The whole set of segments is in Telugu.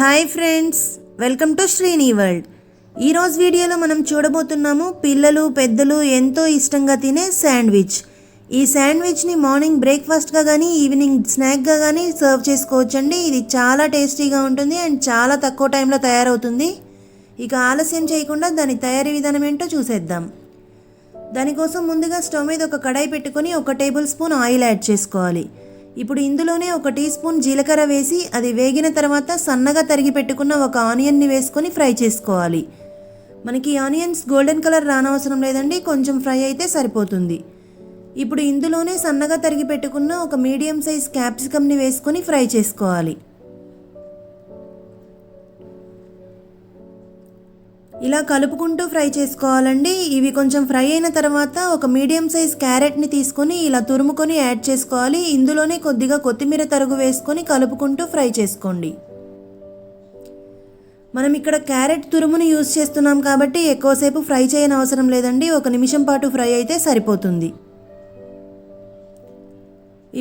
Hi friends, welcome to Srini world. ఈరోజు వీడియోలో మనం చూడబోతున్నాము పిల్లలు పెద్దలు ఎంతో ఇష్టంగా తినే శాండ్విచ్. ఈ శాండ్విచ్ని మార్నింగ్ బ్రేక్ఫాస్ట్గా కానీ ఈవినింగ్ స్నాక్గా కానీ సర్వ్ చేసుకోవచ్చండి. ఇది చాలా టేస్టీగా ఉంటుంది అండ్ చాలా తక్కువ టైంలో తయారవుతుంది. ఇక ఆలస్యం చేయకుండా దాని తయారీ విధానం ఏంటో చూసేద్దాం. దానికోసం ముందుగా స్టవ్ మీద ఒక కడాయి పెట్టుకొని 1 టేబుల్ స్పూన్ ఆయిల్ యాడ్ చేసుకోవాలి. ఇప్పుడు ఇందులోనే 1 టీ స్పూన్ జీలకర్ర వేసి అది వేగిన తర్వాత సన్నగా తరిగి పెట్టుకున్న ఒక ఆనియన్ని వేసుకొని ఫ్రై చేసుకోవాలి. మనకి ఆనియన్స్ గోల్డెన్ కలర్ రానవసరం లేదండి, కొంచెం ఫ్రై అయితే సరిపోతుంది. ఇప్పుడు ఇందులోనే సన్నగా తరిగి పెట్టుకున్న ఒక మీడియం సైజ్ క్యాప్సికమ్ని వేసుకొని ఫ్రై చేసుకోవాలి. ఇలా కలుపుకుంటూ ఫ్రై చేసుకోవాలండి. ఇవి కొంచెం ఫ్రై అయిన తర్వాత ఒక మీడియం సైజ్ క్యారెట్ని తీసుకొని ఇలా తురుముకొని యాడ్ చేసుకోవాలి. ఇందులోనే కొద్దిగా కొత్తిమీర తరుగు వేసుకొని కలుపుకుంటూ ఫ్రై చేసుకోండి. మనం ఇక్కడ క్యారెట్ తురుముని యూజ్ చేస్తున్నాం కాబట్టి ఎక్కువసేపు ఫ్రై చేయని అవసరం లేదండి, 1 నిమిషం పాటు ఫ్రై అయితే సరిపోతుంది.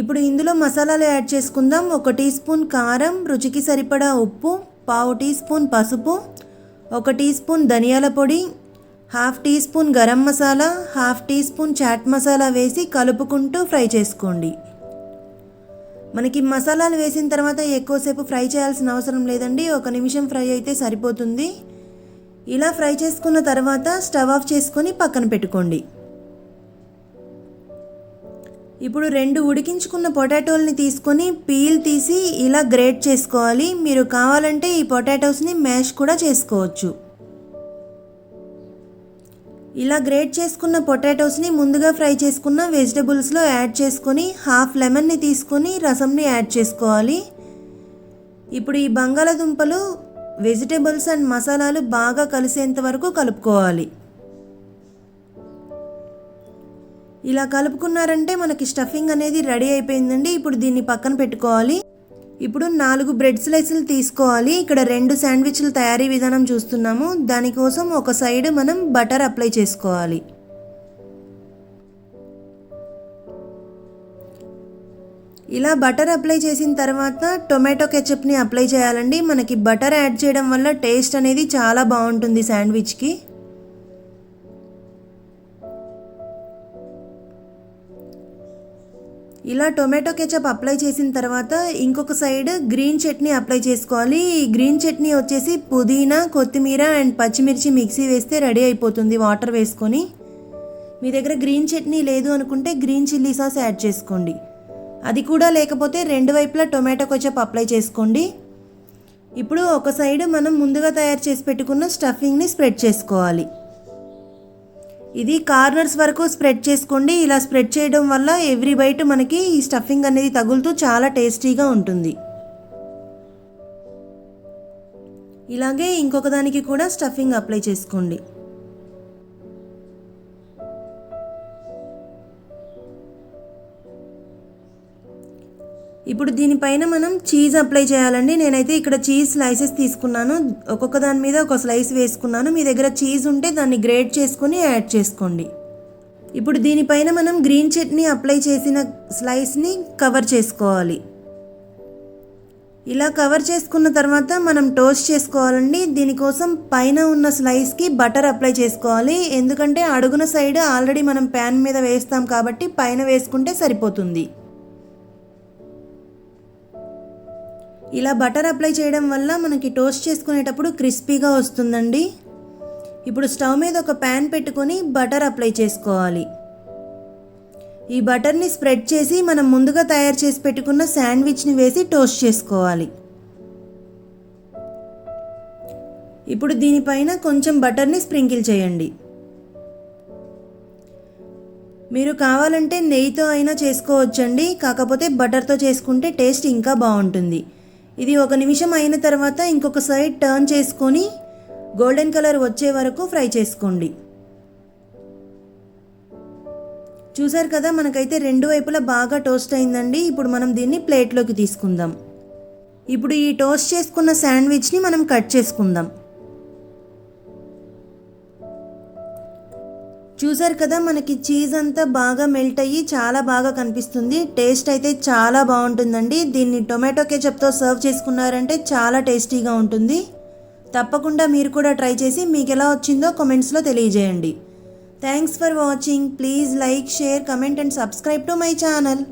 ఇప్పుడు ఇందులో మసాలాలు యాడ్ చేసుకుందాం. 1 టీ స్పూన్ కారం, రుచికి సరిపడా ఉప్పు, 1/2 టీ స్పూన్ పసుపు, 1 టీ స్పూన్ ధనియాల పొడి, 1/2 teaspoon garam masala, 1/2 teaspoon chaat masala వేసి కలుపుకుంటూ ఫ్రై చేసుకోండి. మనకి మసాలాలు వేసిన తర్వాత ఎక్కువసేపు ఫ్రై చేయాల్సిన అవసరం లేదండి, 1 నిమిషం ఫ్రై అయితే సరిపోతుంది. ఇలా ఫ్రై చేసుకున్న తర్వాత స్టవ్ ఆఫ్ చేసుకొని పక్కన పెట్టుకోండి. ఇప్పుడు 2 ఉడికించుకున్న పొటాటోల్ని తీసుకొని పీల్ తీసి ఇలా గ్రేట్ చేసుకోవాలి. మీరు కావాలంటే ఈ పొటాటోస్ని మ్యాష్ కూడా చేసుకోవచ్చు. ఇలా గ్రేట్ చేసుకున్న పొటాటోస్ని ముందుగా ఫ్రై చేసుకున్న వెజిటబుల్స్లో యాడ్ చేసుకొని 1/2 లెమన్ని తీసుకొని రసంని యాడ్ చేసుకోవాలి. ఇప్పుడు ఈ బంగాళదుంపలు వెజిటబుల్స్ అండ్ మసాలాలు బాగా కలిసేంత వరకు కలుపుకోవాలి. ఇలా కలుపుకున్నారంటే మనకి స్టఫింగ్ అనేది రెడీ అయిపోయిందండి. ఇప్పుడు దీన్ని పక్కన పెట్టుకోవాలి. ఇప్పుడు 4 బ్రెడ్ స్లైసులు తీసుకోవాలి. ఇక్కడ 2 శాండ్విచ్ల తయారీ విధానం చూస్తున్నాము. దానికోసం ఒక సైడ్ మనం బటర్ అప్లై చేసుకోవాలి. ఇలా బటర్ అప్లై చేసిన తర్వాత టొమాటో కెచప్ని అప్లై చేయాలండి. మనకి బటర్ యాడ్ చేయడం వల్ల టేస్ట్ అనేది చాలా బాగుంటుంది శాండ్విచ్కి. ఇలా టొమాటో కెచప్ అప్లై చేసిన తర్వాత ఇంకొక సైడ్ గ్రీన్ చట్నీ అప్లై చేసుకోవాలి. ఈ గ్రీన్ చట్నీ వచ్చేసి పుదీనా, కొత్తిమీర అండ్ పచ్చిమిర్చి మిక్సీ వేస్తే రెడీ అయిపోతుంది వాటర్ వేసుకొని. మీ దగ్గర గ్రీన్ చట్నీ లేదు అనుకుంటే గ్రీన్ చిల్లీ సాస్ యాడ్ చేసుకోండి. అది కూడా లేకపోతే 2 వైపులా టొమాటో కెచప్ అప్లై చేసుకోండి. ఇప్పుడు ఒక సైడ్ మనం ముందుగా తయారు చేసి పెట్టుకున్న స్టఫింగ్ని స్ప్రెడ్ చేసుకోవాలి. ఇది కార్నర్స్ వరకు స్ప్రెడ్ చేసుకోండి. ఇలా స్ప్రెడ్ చేయడం వల్ల ఎవ్రీ బైట్ మనకి ఈ స్టఫింగ్ అనేది తగులుతూ చాలా టేస్టీగా ఉంటుంది. ఇలాగే ఇంకొక దానికి కూడా స్టఫింగ్ అప్లై చేసుకోండి. ఇప్పుడు దీనిపైన మనం చీజ్ అప్లై చేయాలండి. నేనైతే ఇక్కడ చీజ్ స్లైసెస్ తీసుకున్నాను. ఒక్కొక్క దాని మీద ఒక స్లైస్ వేసుకున్నాను. మీ దగ్గర చీజ్ ఉంటే దాన్ని గ్రేట్ చేసుకొని యాడ్ చేసుకోండి. ఇప్పుడు దీనిపైన మనం గ్రీన్ చట్నీ అప్లై చేసిన స్లైస్ని కవర్ చేసుకోవాలి. ఇలా కవర్ చేసుకున్న తర్వాత మనం టోస్ట్ చేసుకోవాలండి. దీనికోసం పైన ఉన్న స్లైస్కి బటర్ అప్లై చేసుకోవాలి. ఎందుకంటే అడుగున సైడ్ ఆల్రెడీ మనం ప్యాన్ మీద వేస్తాం కాబట్టి పైన వేసుకుంటే సరిపోతుంది. ఇలా బటర్ అప్లై చేయడం వల్ల మనకి టోస్ట్ చేసుకునేటప్పుడు క్రిస్పీగా వస్తుందండి. ఇప్పుడు స్టవ్ మీద ఒక ప్యాన్ పెట్టుకొని బటర్ అప్లై చేసుకోవాలి. ఈ బటర్ని స్ప్రెడ్ చేసి మనం ముందుగా తయారు చేసి పెట్టుకున్న శాండ్విచ్ని వేసి టోస్ట్ చేసుకోవాలి. ఇప్పుడు దీనిపైన కొంచెం బటర్ని స్ప్రింకిల్ చేయండి. మీరు కావాలంటే నెయ్యితో అయినా చేసుకోవచ్చండి, కాకపోతే బటర్తో చేసుకుంటే టేస్ట్ ఇంకా బాగుంటుంది. ఇది 1 నిమిషం అయిన తర్వాత ఇంకొక సైడ్ టర్న్ చేసుకొని గోల్డెన్ కలర్ వచ్చే వరకు ఫ్రై చేసుకోండి. చూసారు కదా, మనకైతే 2 వైపులా బాగా టోస్ట్ అయిందండి. ఇప్పుడు మనం దీన్ని ప్లేట్లోకి తీసుకుందాం. ఇప్పుడు ఈ టోస్ట్ చేసుకున్న శాండ్విచ్ని మనం కట్ చేసుకుందాం. చూసారు కదా, మనకి చీజ్ అంతా బాగా మెల్ట్ అయ్యి చాలా బాగా కనిపిస్తుంది. టేస్ట్ అయితే చాలా బాగుంటుందండి. దీన్ని టొమాటో కెచప్తో సర్వ్ చేసుకున్నారంటే చాలా టేస్టీగా ఉంటుంది. తప్పకుండా మీరు కూడా ట్రై చేసి మీకు ఎలా వచ్చిందో కామెంట్స్లో తెలియజేయండి. Thanks for watching. Please like, share, comment and subscribe to my channel.